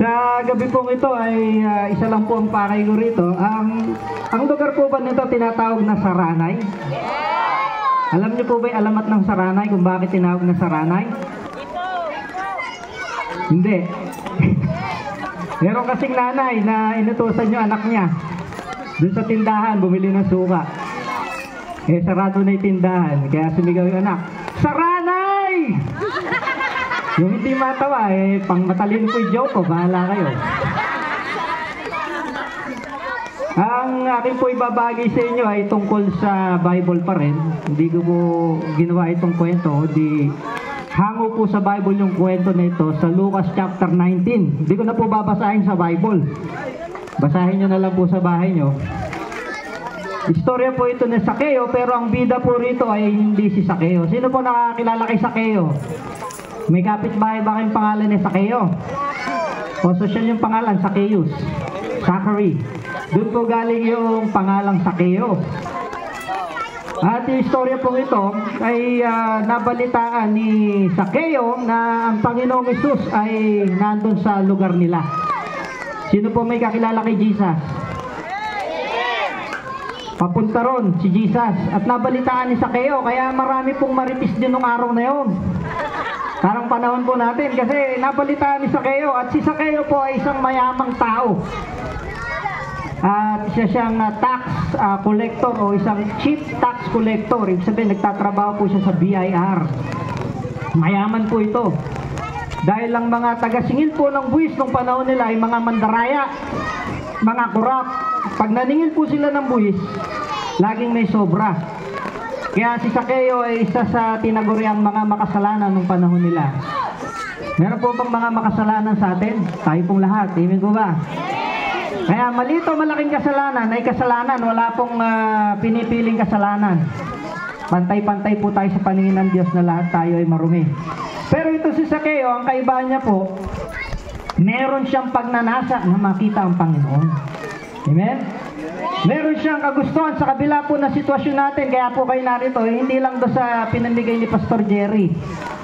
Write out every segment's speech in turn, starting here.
Sa gabi pong ito ay isa lang po ang pakay ko rito. Ang lugar po ba nito tinatawag na Saranay? Alam niyo po ba yung alamat ng Saranay kung bakit tinawag na Saranay? Hindi. Meron kasing nanay na inutusan yung anak niya dun sa tindahan, bumili ng suka. Eh, sarado na yung tindahan, kaya sumigaw yung anak, Saranay! Yung hindi matawa, eh, pang matalino po yung joke ko, bahala kayo. Ang aking po ibabagay sa inyo ay tungkol sa Bible pa rin. Hindi ko po ginawa itong kwento, di hango po sa Bible yung kwento na ito sa Lucas chapter 19. Hindi ko na po babasahin sa Bible. Basahin nyo na lang po sa bahay nyo. Istorya po ito ni Sakeo, pero ang bida po rito ay hindi si Sakeo. Sino po nakakilala kay Sakeo? May kapitbahay ba kayong pangalan ni Sakeo? O social yung pangalan, Sakeus, Zachary. Doon po galing yung pangalang Sakeo. At yung istorya po ito ay nabalitaan ni Sakeo na ang Panginoong Hesus ay nandun sa lugar nila. Sino po may kakilala kay Jesus? Papunta ron si Jesus. At nabalitaan ni Sakeo, kaya marami pong maritis din nung araw na yun. Karang panahon po natin kasi nabalitaan ni Sakeo. At si Sakeo po ay isang mayamang tao. At siya siyang tax collector o isang chief tax collector. Ibig sabihin, nagtatrabaho po siya sa BIR. Mayaman po ito. Dahil lang mga taga-singil po ng buwis nung panahon nila ay mga mandaraya, mga kurap. Pag naningil po sila ng buwis, laging may sobra. Kaya si Sakeo ay isa sa tinaguriang mga makasalanan nung panahon nila. Meron po bang mga makasalanan sa atin? Tayo pong lahat. Amen po ba? Kaya malito malaking kasalanan ay kasalanan. Wala pong pinipiling kasalanan. Pantay-pantay po tayo sa paningin ng Diyos na lahat tayo ay marumi. Pero ito si Sakeo, ang kaibahan niya po, meron siyang pagnanasa na makita ang Panginoon. Amen? Meron siyang kagustuhan sa kabila po na sitwasyon natin. Kaya po kayo narito, hindi lang do sa pinamigay ni Pastor Jerry,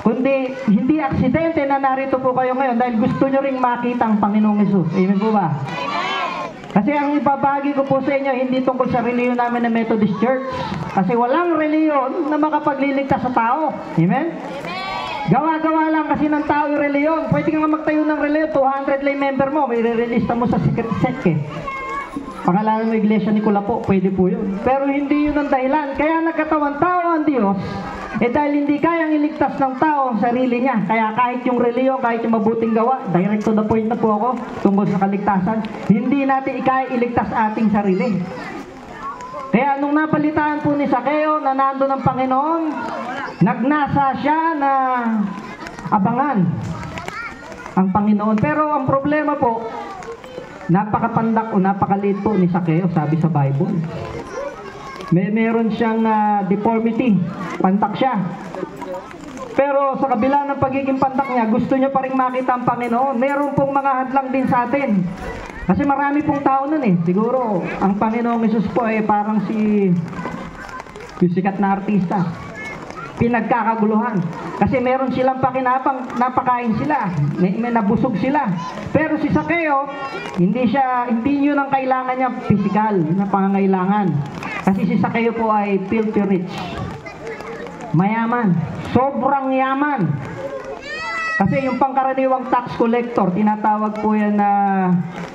kundi hindi aksidente na narito po kayo ngayon dahil gusto nyo ring makita ang Panginoong Hesus. Amen po ba? Kasi ang ibabagi ko po sa inyo, hindi tungkol sa reliyon namin ng Methodist Church. Kasi walang reliyon na makapagliligtas sa tao. Amen? Gawa-gawa lang kasi ng tao yung reliyon. Pwede ka nga magtayo ng reliyon, 200 lay member mo, may re-release mo sa secret sec eh. Pangalanan mo Iglesia ni Kulapo, pwede po yun. Pero hindi yun ang dahilan. Kaya nagkatawang tao ang Diyos, dahil hindi kayang iligtas ng tao ang sarili niya. Kaya kahit yung reliyon, kahit yung mabuting gawa, direct to the point na po ako tungkol sa kaligtasan, hindi natin ikaya iligtas ating sarili. Kaya nung napalitaan po ni Sakeo na nandun ang Panginoon, nagnasa siya na abangan ang Panginoon. Pero ang problema po, napakapandak o napakaliit po ni Sakeo, sabi sa Bible. Meron siyang deformity, pantak siya. Pero sa kabila ng pagiging pantak niya, gusto niya pa rin makita ang Panginoon. Meron pong mga hadlang din sa atin. Kasi marami pong tao nun eh. Siguro, ang Panginoong Hesus po ay parang si sikat na artista. Pinagkakaguluhan. Kasi meron silang pakinapang, napakain sila. May nabusog sila. Pero si Sakeo, hindi yun ang kailangan niya, physical na pangangailangan. Kasi si Sakeo po ay filthy rich. Mayaman. Sobrang yaman. Kasi yung pangkaraniwang tax collector, tinatawag po yan na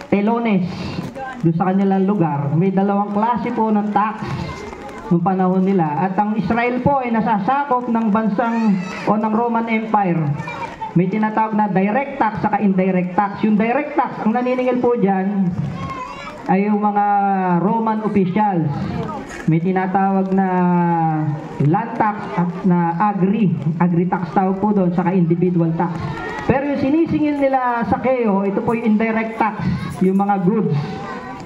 telones. Doon sa kanilang lugar, may dalawang klase po ng tax noong panahon nila. At ang Israel po ay nasasakop ng bansang o ng Roman Empire. May tinatawag na direct tax saka indirect tax. Yung direct tax, ang naniningil po dyan ay yung mga Roman officials. May tinatawag na land tax at na agri-tax tawag po doon, saka individual tax. Pero yung sinisingil nila sa Sakeo, ito po yung indirect tax, yung mga goods,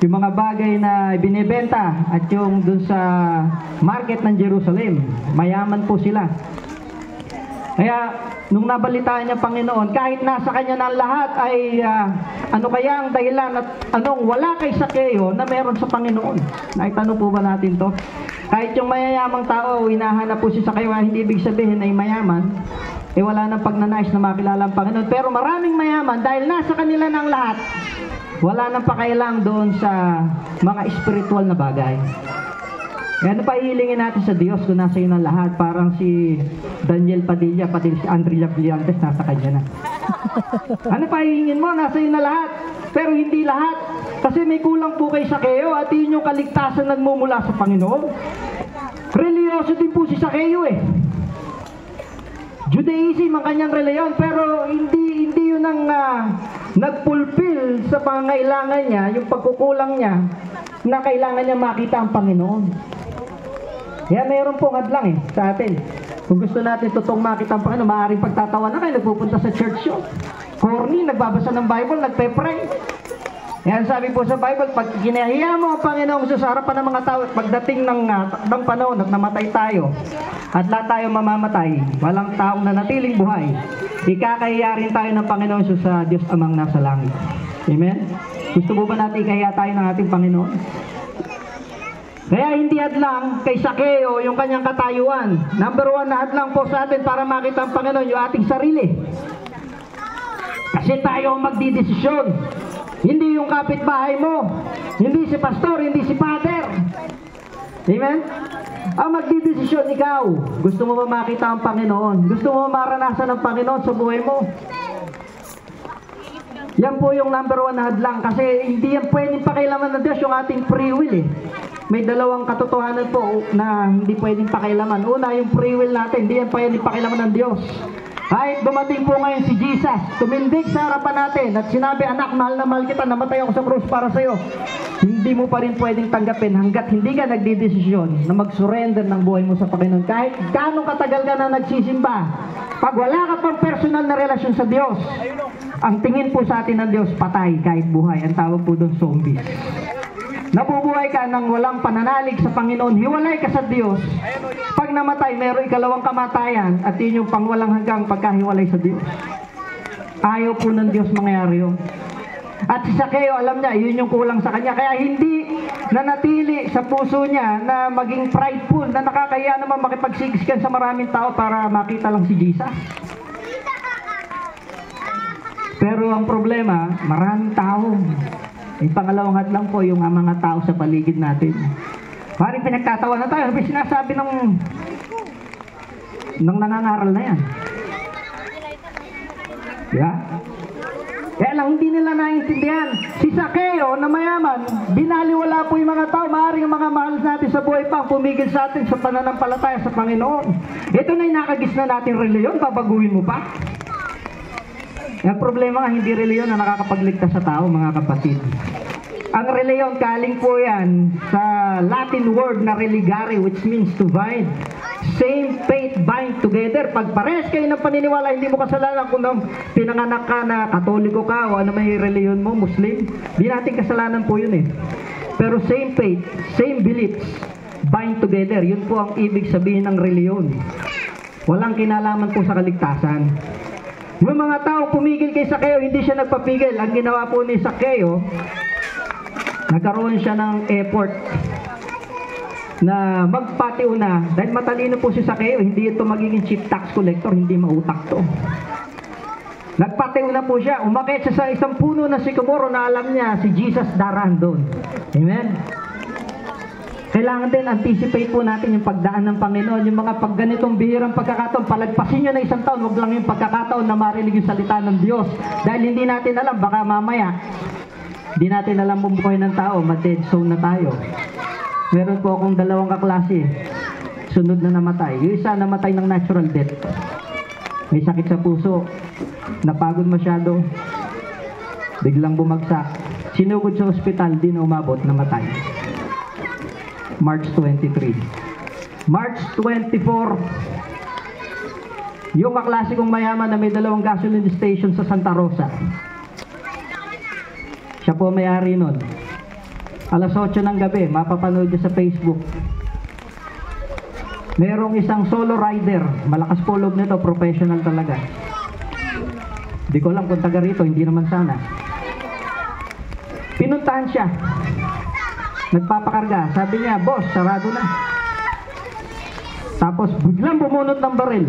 yung mga bagay na binibenta at yung doon sa market ng Jerusalem. Mayaman po sila. Kaya nung nabalitaan niya Panginoon, kahit nasa kanya ng lahat ay ano kaya ang dahilan at anong wala kay Sakeo na meron sa Panginoon? Naitanong po ba natin to? Kahit yung mayayamang tao, hinahanap po si Sakeo, hindi ibig sabihin ay mayaman. wala nang pagnanais na makilala ang Panginoon. Pero maraming mayaman, dahil nasa kanila ng lahat, wala nang pakailang doon sa mga spiritual na bagay. Ano pa ihilingin natin sa Diyos kung nasa yun ang lahat? Parang si Daniel Padilla, pati si Andrea Villantes, nasa kanya na. Ano pa hihingin mo? Nasa yun na lahat. Pero hindi lahat. Kasi may kulang po kay Sakeo at yun yung kaligtasan nagmumula sa Panginoon. Religyoso din po si Sakeo eh. Judaism ang kanyang reliyon, pero hindi yun ang nagpulpil sa pangangailangan niya, yung pagkukulang niya, na kailangan niya makita ang Panginoon. Kaya mayroon pong hadlang sa atin. Kung gusto natin totoong makita ang Panginoon, maaaring pagtatawa na kayo, nagpupunta sa church yun. Corny, nagbabasa ng Bible, nagpe-pray. Yan sabi po sa Bible, pag kinahiya mo ang Panginoon sa harapan ng mga tao, pagdating ng panahon at namatay tayo, at lahat tayo mamamatay, walang taong nanatiling buhay, ikakahiya rin tayo ng Panginoon sa Diyos amang nasa langit. Amen? Gusto mo ba natin ikahiya tayo ng ating Panginoon? Kaya hindi hadlang kay Sakeo yung kanyang katayuan. Number 1 na hadlang po sa atin para makita ang Panginoon yung ating sarili. Kasi tayo ang magdidesisyon. Hindi yung kapitbahay mo. Hindi si pastor, hindi si father. Amen? Ang magdidesisyon ikaw. Gusto mo ba makita ang Panginoon? Gusto mo maranasan ang Panginoon sa buhay mo? Yan po yung number 1 na hadlang. Kasi hindi yan pwedeng pakialaman ng Diyos yung ating free will eh. May dalawang katotohanan po na hindi pwedeng pakialaman. Una, yung free will natin, hindi yan pwedeng pakialaman ng Diyos. Kahit dumating po ngayon si Jesus, tumindig sa harapan natin at sinabi, anak, mahal na mahal kita, namatay ako sa krus para sa iyo. Hindi mo pa rin pwedeng tanggapin hanggat hindi ka nagdidesisyon na mag-surrender ng buhay mo sa Panginoon. Kahit gano'ng katagal ka na nagsisimba, pag wala ka pang personal na relasyon sa Diyos, ang tingin po sa atin ng Diyos, patay kahit buhay. Ang tawag po doon, zombies. Nabubuhay ka nang walang pananalig sa Panginoon, hiwalay ka sa Diyos. Pag namatay, mayroong ikalawang kamatayan at yun yung pangwalang hanggang pagkahiwalay sa Diyos. Ayaw po ng Diyos mangyari yun. At si Sakeo, alam niya, yun yung kulang sa kanya. Kaya hindi nanatili sa puso niya na maging prideful, na nakakaya naman makipagsigiskan sa maraming tao para makita lang si Jesus. Pero ang problema, maraming tao. Yung pangalawang hadlang po, yung mga tao sa paligid natin. Maring pinagtatawa na tayo. May sinasabi ng nangangaral na yan. Yeah? Kaya lang hindi nila naiintindihan. Si Sakeo na mayaman, binaliwala po yung mga tao. Maaaring mga mahal natin sa buhay pa, pumigil sa atin sa pananampalataya sa Panginoon. Ito na yung nakagis na natin reliyon, babaguhin mo pa. Ang problema nga, hindi reliyon na nakakapagligtas sa tao, mga kapatid. Ang reliyon, kaling po yan sa Latin word na religare, which means to bind. Same faith bind together. Pag pares kayo ng paniniwala, hindi mo kasalanan kung pinanganak ka na katoliko ka o ano may reliyon mo, Muslim. Hindi natin kasalanan po yun eh. Pero same faith, same beliefs, bind together. Yun po ang ibig sabihin ng reliyon. Walang kinalaman po sa kaligtasan. Yung mga tao pumigil kay Sakeo, hindi siya nagpapigil. Ang ginawa po ni Sakeo, nagkaroon siya ng effort na magpatiuna. Dahil matalino po si Sakeo, hindi ito magiging chief tax collector, hindi mautak to. Nagpatiuna po siya, umakit siya sa isang puno na sycamore na alam niya si Jesus daraan doon. Amen? Kailangan din anticipate po natin yung pagdaan ng Panginoon. Yung mga pagganitong bihirang pagkakataon, palagpasin nyo na isang taon, huwag lang yung pagkakataon na marinig yung salita ng Diyos. Dahil hindi natin alam, baka mamaya, hindi natin alam bumuhay ng tao, ma-dead zone na tayo. Meron po akong dalawang kaklase, sunod na namatay. Yung isa namatay ng natural death. May sakit sa puso, napagod masyado, biglang bumagsak. Sinugod sa ospital, di na umabot, namatay. March 23. March 24, yung kaklase kong mayaman na may dalawang gasoline station sa Santa Rosa. Siya po may-ari nun. Alas 8 ng gabi, mapapanood niyo sa Facebook. Merong isang solo rider, malakas po loob nito, professional talaga. Di ko alam kung taga rito, hindi naman sana. Pinuntahan siya. Nagpapakarga. Sabi niya, boss, sarado na. Tapos biglang bumunot ng baril.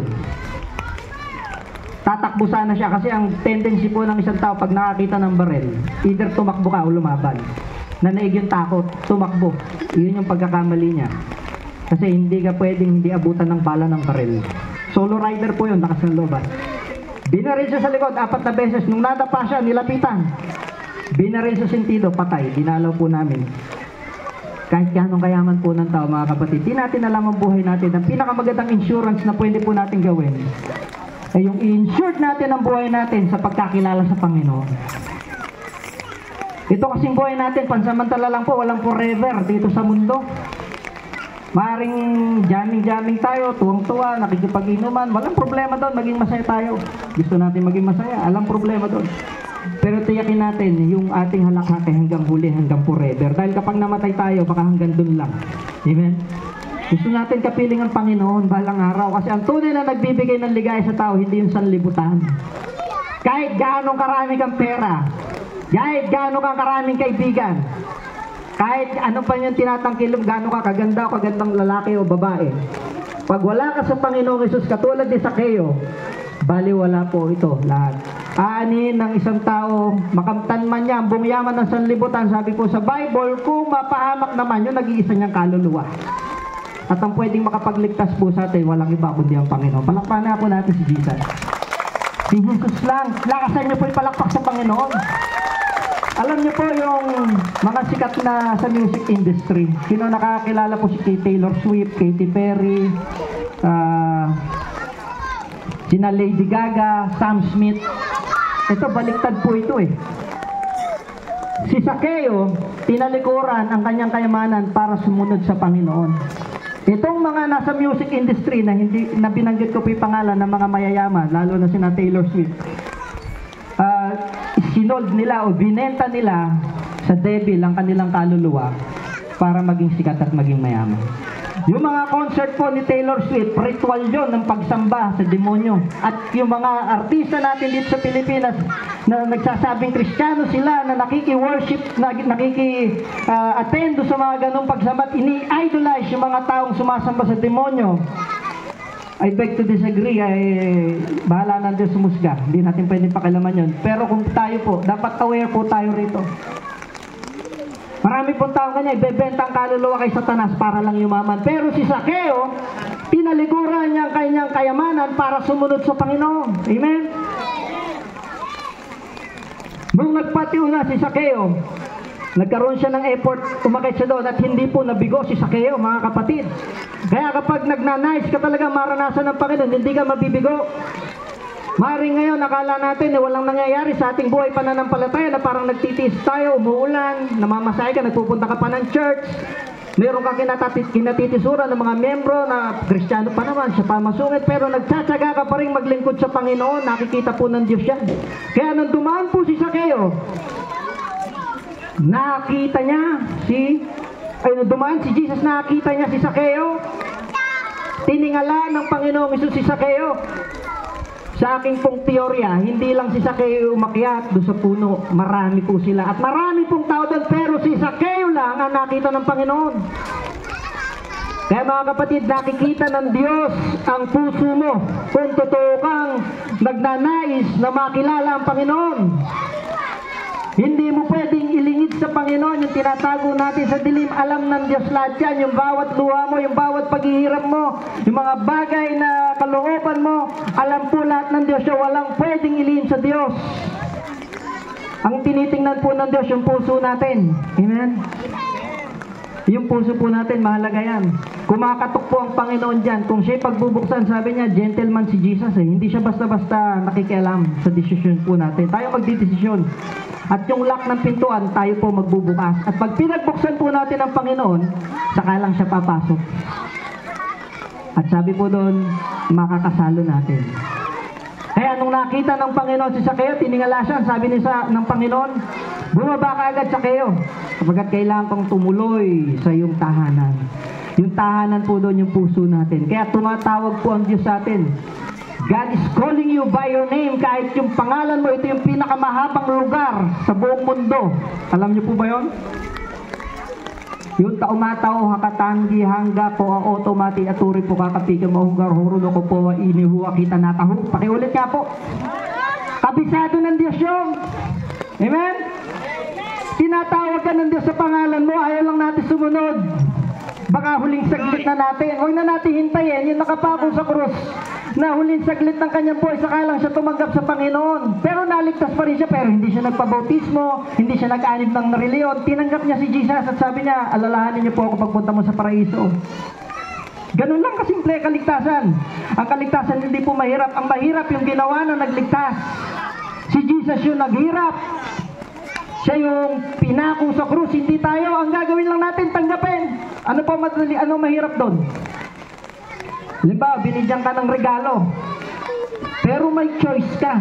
tatakbo sana siya kasi ang tendency po ng isang tao pag nakakita ng barel, either tumakbo ka o lumaban. Nanaig yung takot, tumakbo. Yun yung pagkakamali niya. Kasi hindi ka pwedeng hindi abutan ng bala ng barel. Solo rider po yun, lakas ng loob. Binaril siya sa likod 4 na beses. Nung nadapa siya, nilapitan. Binaril sa sentido, patay. Dinalaw po namin. Kahit ganong kayaman po ng tao, mga kapatid, di natin alam ang buhay natin. Ang pinakamagandang insurance na pwede po natin gawin ay yung i-insure natin ang buhay natin sa pagkakilala sa Panginoon. Ito kasing buhay natin, pansamantala lang po, walang forever dito sa mundo. Maring jamming-jamming tayo, tuwang-tuwa, nakikipag-inuman, walang problema doon, maging masaya tayo. Gusto natin maging masaya, alang problema doon. Pero tiyakin natin yung ating halakhake hanggang huli, hanggang forever. Dahil kapag namatay tayo, baka hanggang doon lang. Amen? Gusto natin kapiling ang Panginoon balang araw. Kasi ang tunay na nagbibigay ng ligaya sa tao, hindi yung sanlibutan. Kahit gaano karami kang pera, kahit gaano kang karaming kaibigan, kahit ano pa yung tinatangkil, gaano ka kaganda o kagandang lalaki o babae, pag wala ka sa Panginoong Hesus, katulad ni Sakeo, bali wala po ito lahat. Aanin ng isang tao, makamtan man niya ang buong yaman ng sanlibutan, sabi po sa Bible, kung mapahamak naman yun, nag-iisa niyang kaluluwa. At ang pwedeng makapagligtas po sa atin, walang iba kundi ang Panginoon. Palakpakan na po natin si Jesus. Si Jesus lang. Lakasan niyo po ipalakpak sa Panginoon. Alam niyo po yung mga sikat na sa music industry. Sino nakakilala po si Taylor Swift, Katy Perry, sina Lady Gaga, Sam Smith. Ito, baliktad po ito eh. Si Sakeo, tinalikuran ang kanyang kayamanan para sumunod sa Panginoon. Itong mga nasa music industry na hindi na binanggit ko po yung pangalan ng mga mayayaman, lalo na sina Taylor Swift, sinold nila o binenta nila sa devil ang kanilang kaluluwa para maging sikat at maging mayaman. Yung mga concert po ni Taylor Swift, ritual yon ng pagsamba sa demonyo. At yung mga artista natin dito sa Pilipinas na nagsasabing Kristiyano sila, na nakiki-worship, nakiki-attend sa mga ganong pagsamba, ini-idolize yung mga taong sumasamba sa demonyo. I beg to disagree, bahala na Diyos sumusga. Hindi natin pwedeng pakialaman yun. Pero kung tayo po, dapat aware po tayo rito. Marami pong tao kanya, ibebenta ang kaluluwa kay Satanas para lang yumaman. Pero si Sakeo, tinalikuran niya ang kanyang kayamanan para sumunod sa Panginoon. Amen? Nung nagpatiuna si Sakeo, nagkaroon siya ng effort, umakit siya doon at hindi po nabigo si Sakeo, mga kapatid. Kaya kapag nagnanais ka talaga maranasan ng Panginoon, hindi ka mabibigo. Maring ngayon, nakala natin walang nangyayari sa ating buhay pananampalataya na parang nagtitiis tayo, umuulan, namamasay ka, nagpupunta ka pa ng church, meron kang kinatitisura ng mga membro na Kristiyano pa naman, siya pa masungit, pero nagtsatsaga ka pa rin maglingkod sa Panginoon, nakikita po ng Diyos yan. Kaya nang dumaan po si Sakeo, nakita niya nung dumaan si Jesus, nakita niya si Sakeo, tiningala ng Panginoong Hesus si Sakeo. Sa aking pong teorya, hindi lang si Sakeo umakyat doon sa puno, marami po sila. At marami pong tao doon, pero si Sakeo lang ang nakita ng Panginoon. Kaya mga kapatid, nakikita ng Diyos ang puso mo kung totoo kang nagnanais na makilala ang Panginoon. Hindi mo pwedeng ilingid sa Panginoon yung tinatago natin sa dilim. Alam ng Diyos lahat yan, yung bawat luha mo, yung bawat paghihirap mo, yung mga bagay na kalooban mo, alam po lahat ng Diyos, walang pwedeng ilihim sa Diyos. Ang tinitingnan po ng Diyos yung puso natin. Amen? Yung puso po natin, mahalaga yan. Kumakatok po ang Panginoon dyan. Kung siya'y pagbubuksan, sabi niya, gentleman si Jesus eh. Hindi siya basta-basta nakikialam sa desisyon po natin. Tayo magdidesisyon. At yung lock ng pintuan, tayo po magbubukas. At pag pinagbuksan po natin ang Panginoon, saka lang siya papasok. At sabi po doon, makakasalo natin. Kaya nung nakita ng Panginoon si Sakeo, tiningala siya, sabi niya ng Panginoon, bumaba ka agad, Sakeo, kapagkat kailangan kong tumuloy sa iyong tahanan. Yung tahanan po doon, yung puso natin. Kaya tumatawag po ang Diyos sa atin. God is calling you by your name. Kahit yung pangalan mo, ito yung pinakamahabang lugar sa buong mundo. Alam niyo po ba yun? Yung taumataw hakatanggi hangga po automati aturi po kakapika mahunggar hurulo ko po wa inihuwa kita natahu. Pakiulit nga po. Kabisado ng Diyos yung. Amen? Tinatawag ka ng Diyos sa pangalan mo, ayaw lang natin sumunod. Baka huling saglit na natin. Huwag na natin hintayin yung nakapako sa krus na huling saglit ng kanyang buhay, saka lang siya tumanggap sa Panginoon. Pero naligtas pa rin siya, pero hindi siya nagpabautismo, hindi siya nag-anib ng reliyon. Tinanggap niya si Jesus at sabi niya, alalahanin niyo po ako pagpunta mo sa paraiso. Ganun lang kasimple kaligtasan. Ang kaligtasan hindi po mahirap. Ang mahirap yung ginawa na nagligtas. Si Jesus yung naghirap. Siya yung pinako sa krus, hindi tayo. Ang gagawin lang natin, tanggapin. Ano pa madali, ano mahirap doon? Halimbawa, binigyan ka ng regalo. Pero may choice ka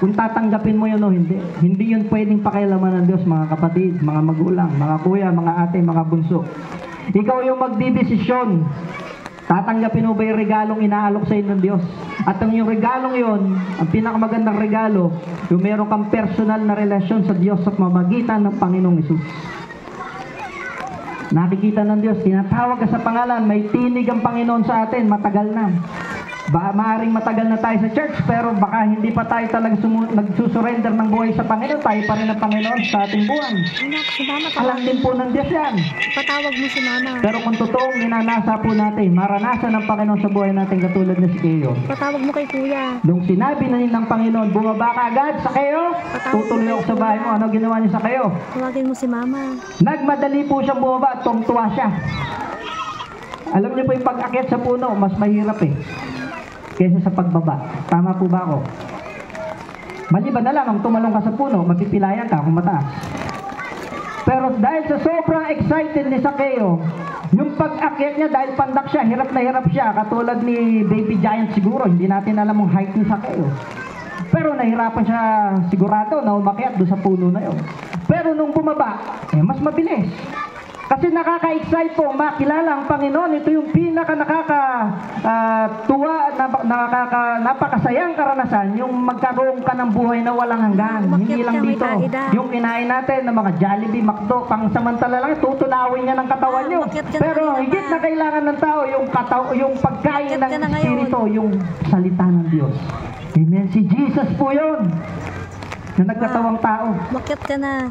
kung tatanggapin mo yun o hindi. Hindi yun pwedeng pakialaman ng Diyos, mga kapatid, mga magulang, mga kuya, mga ate, mga bunso. Ikaw yung magdidesisyon. Tatanggapin mo ba yung regalong inaalok sa inyo ng Diyos? At ang yung regalong yon, ang pinakamagandang regalo, yung meron kang personal na relasyon sa Diyos sa pamamagitan ng Panginoong Hesus. Nakikita ng Diyos, tinatawag ka sa pangalan, may tinig ang Panginoon sa atin, matagal na. Maaring matagal na tayo sa church, pero baka hindi pa tayo talaga nagsusurrender ng buhay sa Panginoon, tayo pa rin ang Panginoon sa ating buwan. Anak, si Mama, Alam din po ng Diyos yan. patawag mo si Mama. Pero kung totoong ninanasa po natin, maranasan ng Panginoon sa buhay natin katulad na si Keo. Patawag mo kay Kuya. Nung sinabi na ng Panginoon, bumaba ka agad sa Keo, tutuloy ako sa bahay mo. Ano ginawa niya sa Keo? Tawagin mo si Mama. Nagmadali po siyang bumaba at tuwa siya. Alam niyo po yung pag-akyat sa puno, mas mahirap kaysa sa pagbaba. Tama po ba ako? Maliban na lang, ang tumalong ka sa puno, mapipilayan ka kung mataas. Pero dahil sa sobrang excited ni Sakeo, yung pag-akyat niya, dahil pandak siya, hirap na hirap siya, katulad ni Baby Giant siguro, hindi natin alam ang height ni Sakeo. Pero nahirapan siya sigurado na umakyat doon sa puno na yun. Pero nung bumaba, mas mabilis. Kasi nakaka-excite po, makilala ang Panginoon. Ito yung pinaka nakaka-tuwa, napakasayang karanasan, yung magkaroon ka ng buhay na walang hanggan. Hindi lang dito. Yung kinain natin ng mga Jollibee, McDo, pangsamantala lang, tutunawin niya ng katawan nyo. Pero higit na kailangan ng tao, yung pagkain ng Espiritu, yung salita ng Diyos. Amen. Si Jesus po yun, na nagkatawang tao. Makyat ka na.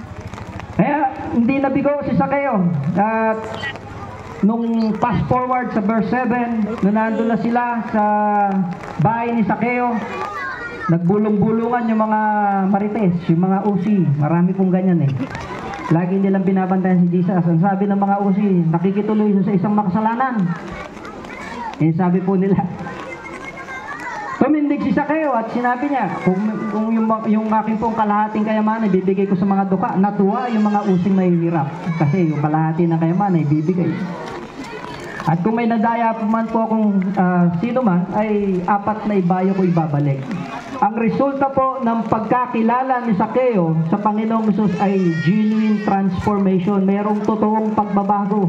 Kaya hindi nabigo si Sakeo. At nung fast forward sa verse 7, nung nandun na sila sa bahay ni Sakeo, nagbulong-bulungan yung mga marites, yung mga usi. Marami pong ganyan Lagi nilang binabantayan si Jesus. Ang sabi ng mga usi, nakikituloy sa isang makasalanan. Sabi po nila, tumindig si Sakeo at sinabi niya, kung yung aking pong kalahating kayamanan ibibigay ko sa mga duka, natuwa yung mga using mahihirap. Kasi yung kalahati ng kayamanan ibibigay. At kung may nadaya man po akong sino man, ay 4 na ibayo ko ibabalik. Ang resulta po ng pagkakilala ni Sakeo sa Panginoong Hesus ay genuine transformation. Merong totoong pagbabago.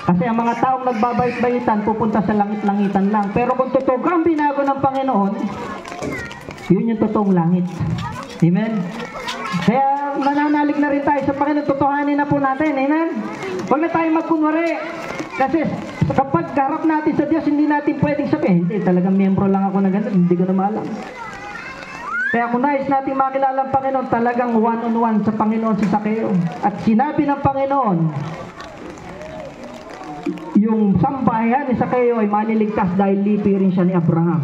Kasi ang mga taong nagbabait-baitan pupunta sa langit-langitan lang. Pero kung totoo kang binago ng Panginoon, yun yung totoong langit. Amen? Kaya mananalig na rin tayo sa Panginoon. Totohanin na po natin. Amen? Huwag na tayo magkunwari. Kasi kapag harap natin sa Diyos, hindi natin pwedeng sabihin, hindi, talagang miyembro lang ako na ganun, hindi ko na maalam. Kaya kung nais natin makilala ang Panginoon, talagang one-on-one sa Panginoon si Sakeo. At sinabi ng Panginoon, yung sambahayan ni Sakeo ay maliligtas dahil lipi rin siya ni Abraham.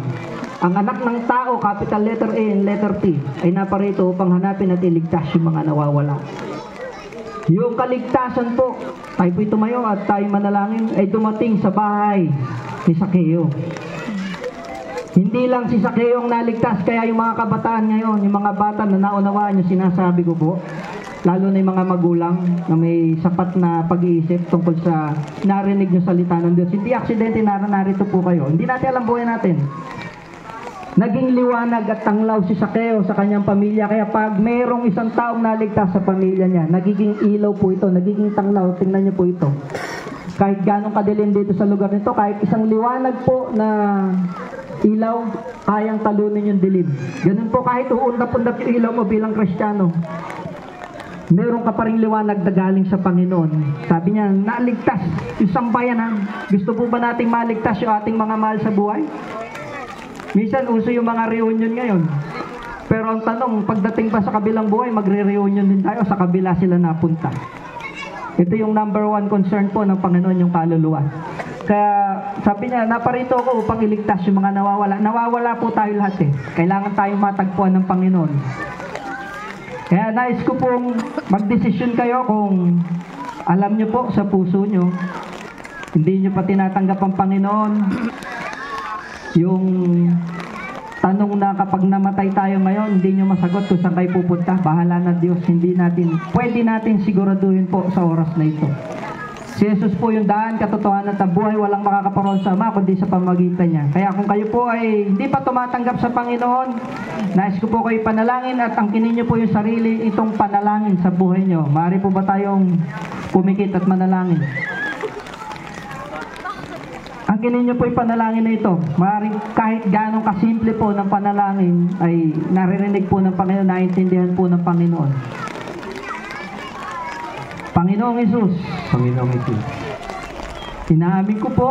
Ang anak ng tao, capital letter A and letter T, ay naparito upang hanapin at iligtas yung mga nawawala. Yung kaligtasan po, tayo po'y tumayo at tayo manalangin, ay dumating sa bahay ni Sakeo. Hindi lang si Sakeo ang naligtas, kaya yung mga kabataan ngayon, yung mga bata na naunawaan yung sinasabi ko po, lalo na yung mga magulang na may sapat na pag-iisip tungkol sa narinig yung salita ng Diyos. Hindi aksidente na narito po kayo. Hindi natin alam buhay natin. Naging liwanag at tanglaw si Sakeo sa kanyang pamilya. Kaya pag mayroong isang taong naligtas sa pamilya niya, nagiging ilaw po ito, nagiging tanglaw. Tingnan niyo po ito. Kahit ganong kadilim dito sa lugar nito, kahit isang liwanag po na ilaw, kayang talunin yung dilim. Ganun po kahit uundap-undap yung ilaw mo bilang Kristiyano. meron ka pa ring liwanag na galing sa Panginoon. Sabi niya, naligtas yung sambayanan. Gusto po ba nating maligtas yung ating mga mahal sa buhay? Minsan uso yung mga reunion ngayon. Pero ang tanong, pagdating pa sa kabilang buhay, magre-reunion din tayo, sa kabila sila napunta. Ito yung number one concern po ng Panginoon, yung kaluluwa. Kaya sabi niya, naparito ako upang iligtas yung mga nawawala. Nawawala po tayo lahat eh. Kailangan tayong matagpuan ng Panginoon. Kaya nais ko pong magdesisyon kayo kung alam niyo po sa puso niyo, hindi niyo pa tinatanggap ang Panginoon. Yung tanong na kapag namatay tayo ngayon, hindi niyo masagot kung saan kayo pupunta. Bahala na Diyos, pwede natin siguraduhin po sa oras na ito. Si Jesus po yung daan, katotohanan at buhay, walang makakaparoon sa Ama kundi sa pamagitan niya. Kaya kung kayo po ay hindi pa tumatanggap sa Panginoon, nais ko po kayo panalangin at angkinin niyo po yung sarili itong panalangin sa buhay niyo. Maaari po ba tayong pumikit at manalangin? Angkinin niyo po yung panalangin na ito. Maaaring kahit ganong kasimple po ng panalangin ay naririnig po ng Panginoon, naiintindihan po ng Panginoon. Panginoong Hesus, Panginoong Hesus, inaamin ko po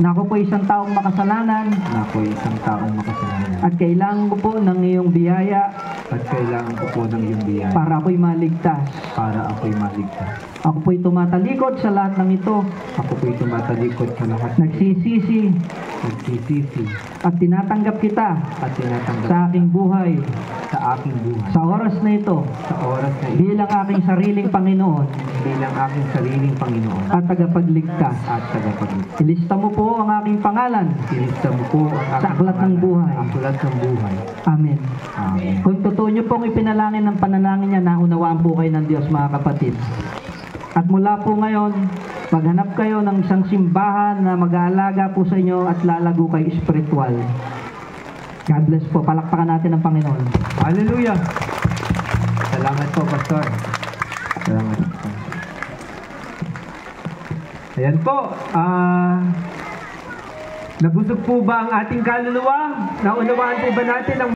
na ako po isang taong makasalanan na ako'y isang taong makasalanan at kailangan ko po ng iyong biyaya at kailangan ko po ng iyong biyaya para ako'y maligtas. para ako'y maligtas. Ako po'y tumatalikod sa lahat ng ito, Ako po'y tumatalikod sa lahat nagsisisi nagsisisi at tinatanggap kita at tinatanggap sa aking buhay sa aking buhay sa oras na ito sa oras na ito bilang aking sariling Panginoon bilang aking sariling Panginoon at tagapagligtas. at tagapagligtas. Ilista mo po ang aking pangalan Ilista mo po ang sa aking aklat ng pangalan, buhay. aklat ng buhay. Amen. Amen. Kung totoo niyo pong ipinalangin ng panalangin niya, naunawaan po kayo ng Diyos, mga kapatid. At mula po ngayon, maghanap kayo ng isang simbahan na mag-aalaga po sa inyo at lalago kayo spiritual. God bless po. Palakpakan natin ang Panginoon. Hallelujah! Salamat po, Pastor. Salamat po. Ayan po. Nabusog po ba ang ating kaluluwa? Naunawaan po ba natin ang